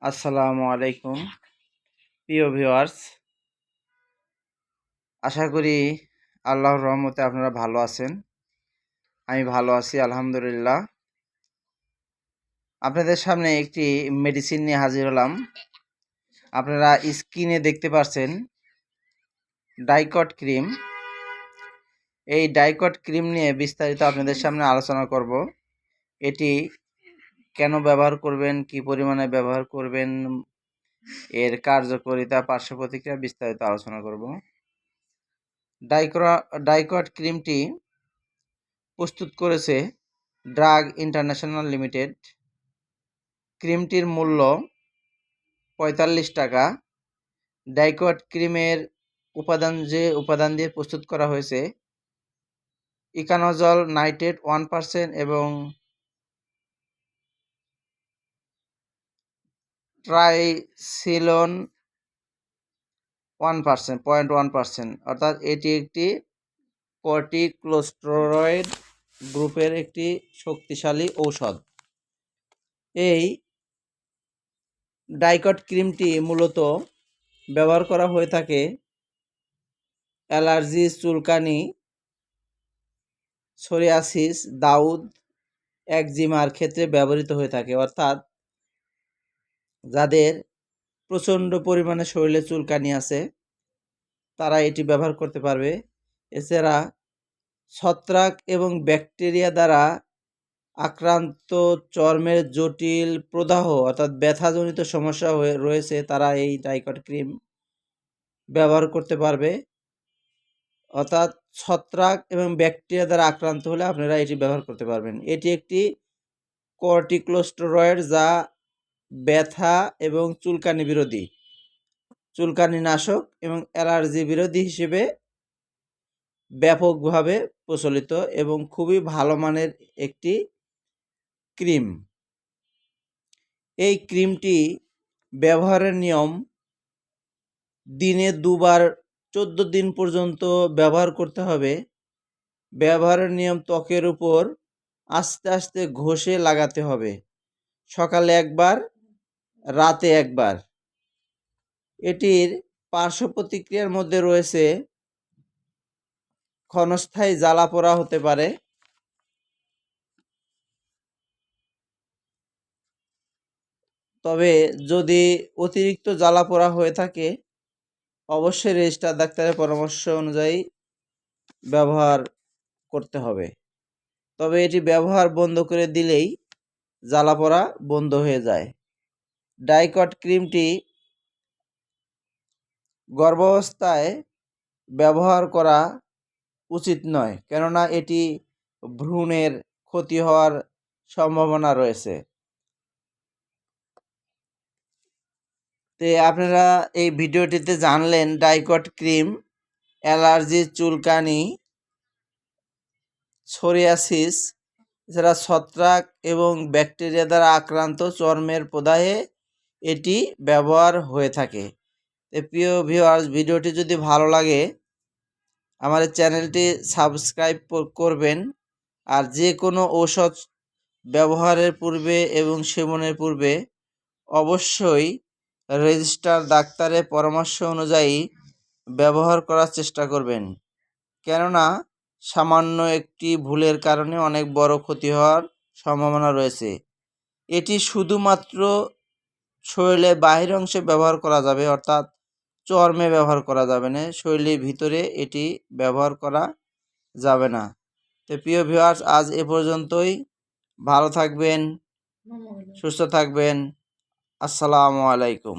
আসসালামু আলাইকুম প্রিয় ভিউয়ার্স, আশা করি আল্লাহর রহমতে আপনারা ভালো আছেন। আমি ভালো আছি আলহামদুলিল্লাহ। আপনাদের সামনে একটি মেডিসিন নিয়ে হাজির হলাম। আপনারা স্ক্রিনে দেখতে পাচ্ছেন ডাইকট ক্রিম। এই ডাইকট ক্রিম নিয়ে বিস্তারিত আপনাদের সামনে আলোচনা করব। এটি কেন ব্যবহার করবেন, কি পরিমাণে ব্যবহার করবেন, এর কার্যকারিতা, পার্শ্ব প্রতিক্রিয়া বিস্তারিত আলোচনা করব। ডাইকট ক্রিমটি প্রস্তুত করেছে ড্রাগ ইন্টারন্যাশনাল লিমিটেড। ক্রিমটির মূল্য ৪৫ টাকা। ডাইকট ক্রিমের উপাদান দিয়ে প্রস্তুত করা হয়েছে ইকানোজল নাইট্রেট 1% এবং ট্রাইসিলোন 1%, অর্থাৎ এটি একটি কর্টিকোস্টেরয়েড গ্রুপের একটি শক্তিশালী ঔষধ। এই ডাইকট ক্রিমটি মূলত ব্যবহার করা হয়ে থাকে অ্যালার্জি, চুলকানি, সোরিয়াসিস, দাউদ, একজিমার ক্ষেত্রে ব্যবহৃত হয়ে থাকে। অর্থাৎ যাদের প্রচণ্ড পরিমাণে শরীরে চুলকানি আছে তারা এটি ব্যবহার করতে পারবে। এছাড়া ছত্রাক এবং ব্যাকটেরিয়া দ্বারা আক্রান্ত চর্মের জটিল প্রদাহ অর্থাৎ ব্যথাজনিত সমস্যা রয়েছে তারা এই ডাইকট ক্রিম ব্যবহার করতে পারবে। অর্থাৎ ছত্রাক এবং ব্যাকটেরিয়া দ্বারা আক্রান্ত হলে আপনারা এটি ব্যবহার করতে পারবেন। এটি একটি কর্টিকোস্টেরয়েড যা ব্যথা এবং চুলকানি বিরোধী, চুলকানি নাশক এবং অ্যালার্জি বিরোধী হিসেবে ব্যাপকভাবে প্রচলিত এবং খুবই ভালো মানের একটি ক্রিম। এই ক্রিমটি ব্যবহারের নিয়ম দিনে 2 বার 14 দিন পর্যন্ত ব্যবহার করতে হবে। ব্যবহারের নিয়ম ত্বকের উপর আস্তে আস্তে ঘষে লাগাতে হবে। সকালে একবার, রাতে একবার। এটির পার্শ্ব প্রতিক্রিয়ার মধ্যে রয়েছে ক্ষণস্থায়ী জ্বালাপোড়া হতে পারে। তবে যদি অতিরিক্ত জ্বালাপোড়া হয়ে থাকে অবশ্যই রেজিস্টার ডাক্তারের পরামর্শ অনুযায়ী ব্যবহার করতে হবে। তবে এটি ব্যবহার বন্ধ করে দিলেই জ্বালাপোড়া বন্ধ হয়ে যায়। ডাইকট ক্রিমটি গর্ভাবস্থায় ব্যবহার করা উচিত নয়, কেননা এটি ভ্রূণের ক্ষতি হওয়ার সম্ভাবনা রয়েছে। আপনারা এই ভিডিওটিতে জানলেন ডাইকট ক্রিম অ্যালার্জি, চুলকানি, সোরিয়াসিস, এছাড়া ছত্রাক এবং ব্যাকটেরিয়া দ্বারা আক্রান্ত চর্মের প্রদাহে এটি ব্যবহার হয়ে থাকে। প্রিয় ভিউয়ার্স, ভিডিওটি যদি ভালো লাগে আমাদের চ্যানেলটি সাবস্ক্রাইব করবেন। আর যে কোনো ঔষধ ব্যবহারের পূর্বে এবং সেবনের পূর্বে অবশ্যই রেজিস্টার ডাক্তারের পরামর্শ অনুযায়ী ব্যবহার করার চেষ্টা করবেন, কেননা সামান্য একটি ভুলের কারণে অনেক বড় ক্ষতি হওয়ার সম্ভাবনা রয়েছে। এটি শুধুমাত্র শরীরের বাহির অংশে ব্যবহার করা যাবে, অর্থাৎ চর্মে ব্যবহার করা যাবে না, শরীরের ভিতরে এটি ব্যবহার করা যাবে না। তো প্রিয় ভিউয়ার্স, আজ এ পর্যন্তই। ভালো থাকবেন, সুস্থ থাকবেন। আসসালামু আলাইকুম।